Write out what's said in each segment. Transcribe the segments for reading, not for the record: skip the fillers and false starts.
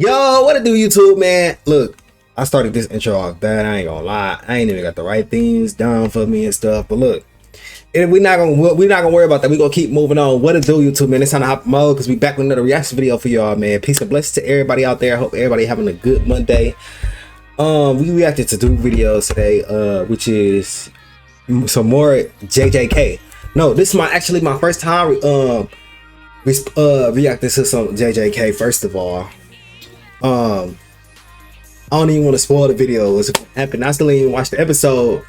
Yo, what it do, YouTube, man? Look, I started this intro off bad. I ain't gonna lie. I ain't even got the right things down for me and stuff. But look, and we're not gonna worry about that. We're gonna keep moving on. What it do, YouTube, man? It's time to hop mode because we back with another reaction video for y'all, man. Peace and blessings to everybody out there. I hope everybody having a good Monday. We reacted to two videos today, which is some more JJK. No, this is actually my first time reacting to some JJK. First of all, I don't even want to spoil the video. What's happened? I still ain't even watched the episode.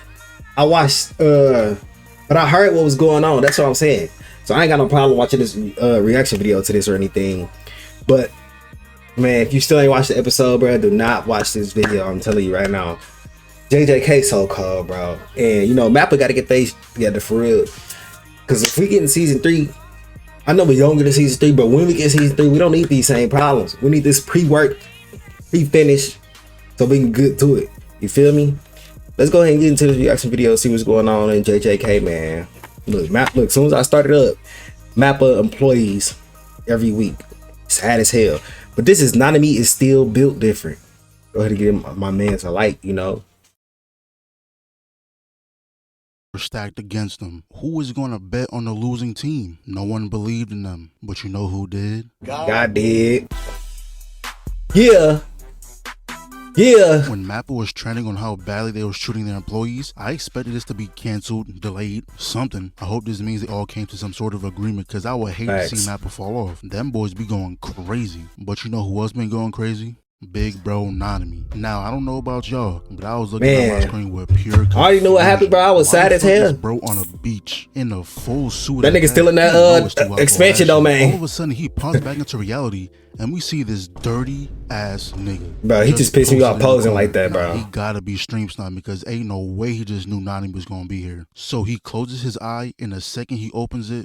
I watched, but I heard what was going on. That's what I'm saying. So I ain't got no problem watching this reaction video to this or anything. But man, if you still ain't watched the episode, bro, do not watch this video. I'm telling you right now. JJK so cold, bro. And you know, Mappa got to get things together for real. Because if we get in season 3, I know we're younger than season 3, but when we get season 3, we don't need these same problems. We need this pre-work, pre-finish, so we can get to it. You feel me? Let's go ahead and get into this reaction video, see what's going on in JJK, man. Look, as soon as I started up, Mappa employees every week. Sad as hell. But this is NANAMI is still built different. Go ahead and give my man a like, you know. Stacked against them. Who was going to bet on the losing team? No one believed in them, but you know who did? God did. Yeah. When Mappa was trending on how badly they were treating their employees, I expected this to be canceled, delayed, something. I hope this means they all came to some sort of agreement, because I would hate to see Mappa fall off. Them boys be going crazy. But you know who else been going crazy? Big bro NANAMI. Now I don't know about y'all, but I was looking at my screen with pure confusion. I already knew what happened, bro. I was sad as hell. Bro on a beach in a full suit. That nigga still in that expansion though, man. All of a sudden he pops back into reality and we see this dirty ass nigga. Bro, he just pissed me off posing like that, bro. He gotta be stream sniping because ain't no way he just knew NANAMI was gonna be here. So he closes his eye, and the second he opens it,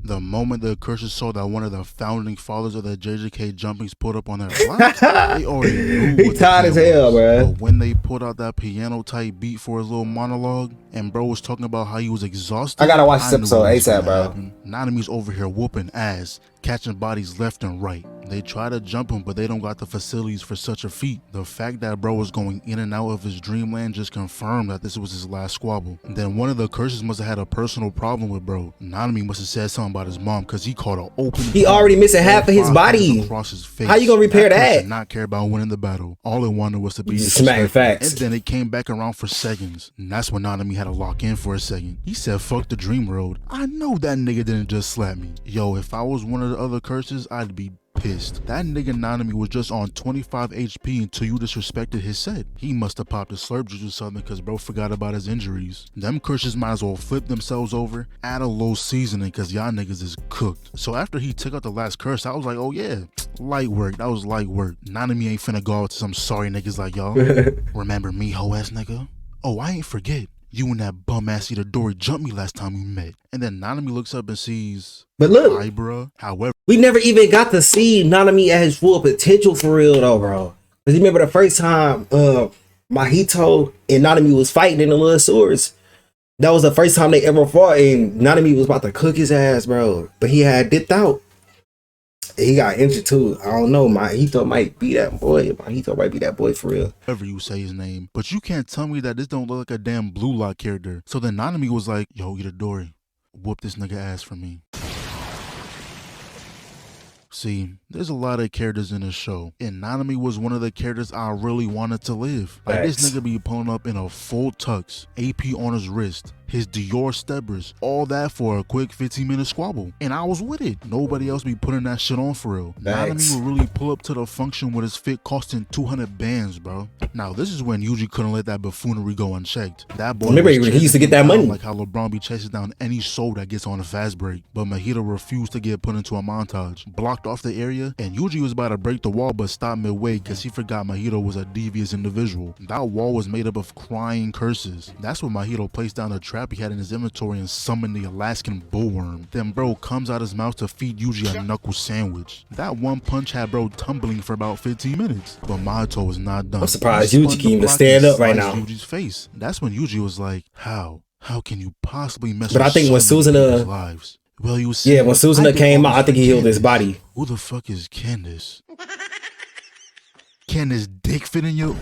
the moment the cursors saw that one of the founding fathers of the JJK jumpings put up on their flags, they already knew he tired as hell, bro. But when they put out that piano type beat for his little monologue, and bro was talking about how he was exhausted, I gotta watch this episode ASAP, bro. NANAMI's over here whooping ass, catching bodies left and right. They try to jump him, but they don't got the facilities for such a feat. The fact that bro was going in and out of his dreamland just confirmed that this was his last squabble. And then one of the curses must have had a personal problem with bro. NANAMI must have said something about his mom because he caught an open. He already missing half of his body. Across his face. How you gonna repair that? Did not care about winning the battle. All it wanted was to be smacking facts. And then it came back around for seconds. And that's when NANAMI had to lock in for a second. He said, "Fuck the dream road." I know that nigga didn't just slap me. Yo, if I was one of the other curses, I'd be pissed. That nigga NANAMI was just on 25 HP until you disrespected his set. He must have popped a slurp juice or something because bro forgot about his injuries. Them curses might as well flip themselves over, add a low seasoning because y'all niggas is cooked. So after he took out the last curse, I was like, oh yeah, light work. That was light work. NANAMI ain't finna go out to some sorry niggas like y'all. Remember me, hoe ass nigga? Oh, I ain't forget. You and that bum ass Itadori jumped me last time we met. And then NANAMI looks up and sees, but look, hi, bruh. However, we never even got to see NANAMI at his full potential for real though, bro. Cause you remember the first time Mahito and NANAMI was fighting in the little swords. That was the first time they ever fought, and NANAMI was about to cook his ass, bro. But he had dipped out. He got injured too. I don't know. Mahito might be that boy. Mahito might be that boy for real. Whatever you say his name. But you can't tell me that this don't look like a damn Blue Lock character. So then NANAMI was like, yo, Itadori, whoop this nigga ass for me. See, there's a lot of characters in this show, and NANAMI was one of the characters I really wanted to live. Like this nigga be pulling up in a full tux, AP on his wrist, his Dior steppers, all that for a quick 15-minute squabble. And I was with it. Nobody else be putting that shit on for real. NANAMI would really pull up to the function with his fit costing 200 bands, bro. Now, this is when Yuji couldn't let that buffoonery go unchecked. That boy remember he used to get that money. Like how LeBron be chasing down any soul that gets on a fast break. But Mahito refused to get put into a montage. Blocked off the area, and Yuji was about to break the wall but stopped midway because he forgot Mahito was a devious individual. That wall was made up of crying curses. That's when Mahito placed down a trap he had in his inventory and summoned the Alaskan bullworm. Then bro comes out his mouth to feed Yuji a knuckle sandwich. That one punch had bro tumbling for about 15 minutes. But Mahito was not done. I'm surprised Yuji can even stand up right now. Yuji's face. That's when Yuji was like, how can you possibly mess but with I think when Susanna lives? Well, you see, yeah, when Susanna came out, I think he healed his body. Who the fuck is Candace? can this dick fit in you?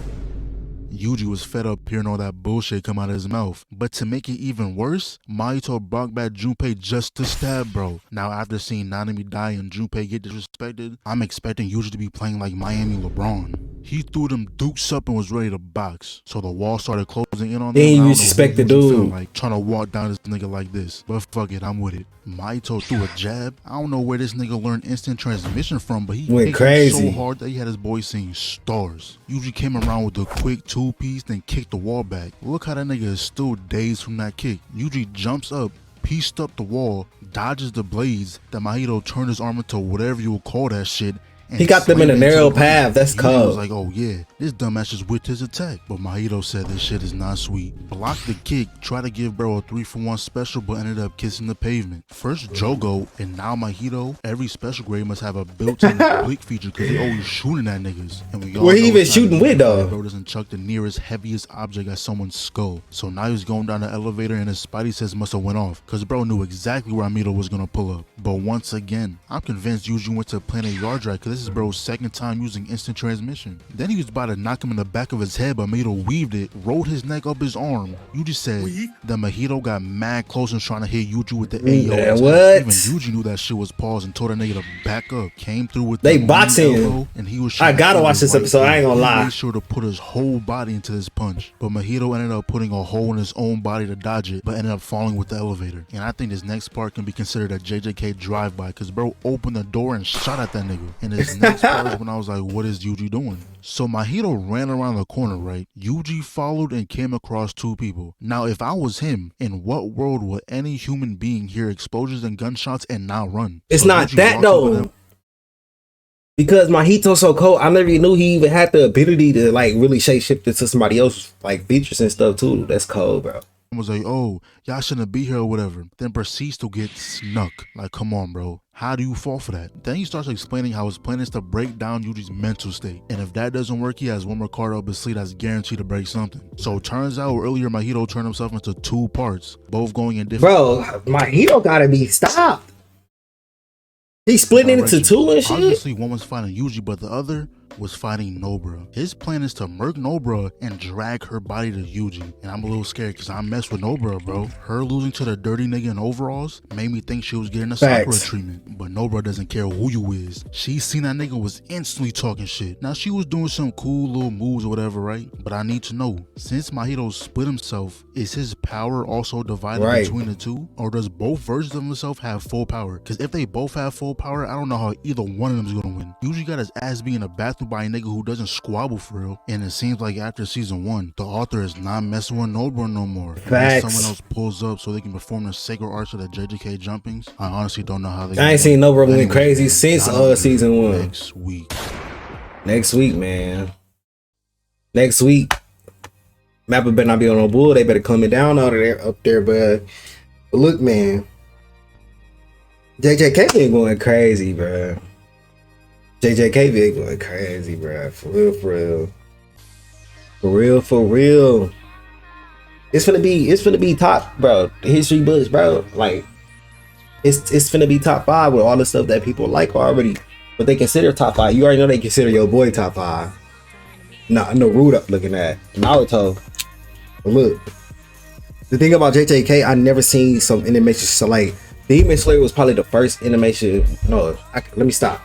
Yuji was fed up hearing all that bullshit come out of his mouth. But to make it even worse, Mahito brought back Junpei just to stab bro. Now after seeing Nanami die and Junpei get disrespected, I'm expecting Yuji to be playing like Miami LeBron. He threw them dukes up and was ready to box. So the wall started closing in on them. Then you respect the dude. Like trying to walk down this nigga like this. But fuck it, I'm with it. Mahito threw a jab. I don't know where this nigga learned instant transmission from, but he went crazy so hard that he had his boy seeing stars. Yuji came around with a quick two-piece, then kicked the wall back. Look how that nigga is still dazed from that kick. Yuji jumps up, pieced up the wall, dodges the blades, then Mahito turned his arm into whatever you would call that shit. He got them in a narrow path. That's cold. He was like, oh yeah, this dumbass just whipped his attack. But Mahito said this shit is not sweet. Blocked the kick, tried to give bro a 3-for-1 special, but ended up kissing the pavement. First Jogo, and now Mahito. Every special grade must have a built-in blick feature because they always shooting at niggas. And we all what he even shooting with though? Bro doesn't chuck the nearest, heaviest object at someone's skull. So now he's going down the elevator and his spidey sense must have went off because bro knew exactly where Mahito was gonna pull up. But once again, I'm convinced Yuji went to Planet Yardrat because this is bro's second time using instant transmission. Then he was about to knock him in the back of his head, but Mahito weaved it, rolled his neck up his arm. Yuji said that Mahito got mad close and trying to hit Yuji with the AO. What? Even Yuji knew that shit was paused and told that nigga to back up. Came through with they the boxing elbow, and he was I gotta watch this episode. I ain't gonna lie. He made sure to put his whole body into this punch, but Mahito ended up putting a hole in his own body to dodge it, but ended up falling with the elevator. And I think this next part can be considered a JJK drive-by because bro opened the door and shot at that nigga. And this next part is when I was like, what is Yuji doing? So Mahito ran around the corner, right? Yuji followed and came across two people. Now, if I was him, in what world would any human being hear explosions and gunshots and not run? It's so not Yuji that though. Because Mahito's so cold, I never even knew he even had the ability to like really shape shift into somebody else's like features and stuff too. That's cold, bro. Was like, oh, y'all shouldn't be here or whatever. Then proceeds to get snuck. Like, come on, bro. How do you fall for that? Then he starts explaining how his plan is to break down Yuji's mental state. And if that doesn't work, he has one more card up his sleeve that's guaranteed to break something. So it turns out earlier Mahito turned himself into two parts, both going in different. Bro, Mahito gotta be stopped. He's splitting into two and shit. Obviously, one was fighting Yuji, but the other was fighting Nobara. His plan is to murk Nobara and drag her body to Yuji. And I'm a little scared because I messed with Nobara, bro. Her losing to the dirty nigga in overalls made me think she was getting a Sakura treatment. But Nobara doesn't care who you is. She seen that nigga was instantly talking shit. Now she was doing some cool little moves or whatever, right? But I need to know, since Mahito split himself, is his power also divided between the two? Or does both versions of himself have full power? Because if they both have full power, I don't know how either one of them is gonna win. Yuji got his ass being in a bathroom by a nigga who doesn't squabble for real, and it seems like after season 1 the author is not messing with Nobara no more. Someone else pulls up so they can perform the sacred arts of the JJK jumpings. I honestly don't know how they I ain't seen Nobara went crazy since season 1. Next week, man. Next week Mappa better not be on no bull. They better calm it down out of there up there, but look, man, JJK been going crazy, bro. JJK been going crazy, bro. For real, for real. For real, for real. It's finna be top, bro. History books, bro. Like, it's finna be top 5 with all the stuff that people like already. But they consider top 5. You already know they consider your boy top 5. Nah, Naruto looking at Naruto. But look, the thing about JJK, I never seen some animation. So like, Demon Slayer was probably the first animation. No, let me stop.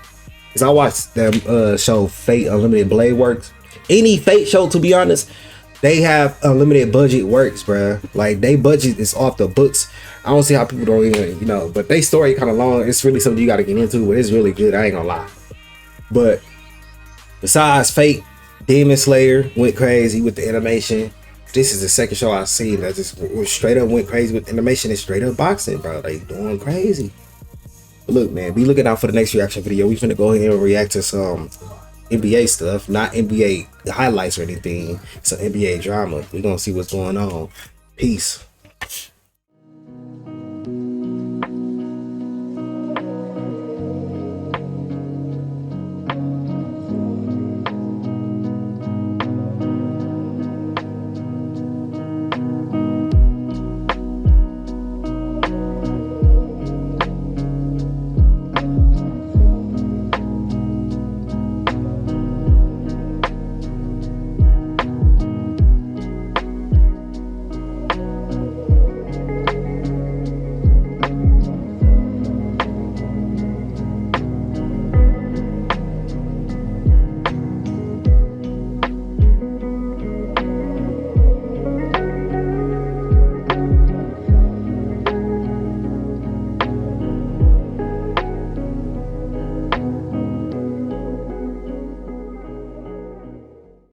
Cause I watched the show Fate Unlimited Blade Works. Any Fate show, to be honest, they have unlimited budget works, bruh. Like, they budget is off the books. I don't see how people don't even, but they story kind of long. It's really something you got to get into, but it's really good. I ain't gonna lie. But besides Fate, Demon Slayer went crazy with the animation. This is the second show I've seen that just straight up went crazy with animation and straight up boxing, bro. They doing crazy. Look, man, be looking out for the next reaction video. We finna go ahead and react to some NBA stuff, not NBA highlights or anything. Some NBA drama. We gonna see what's going on. Peace.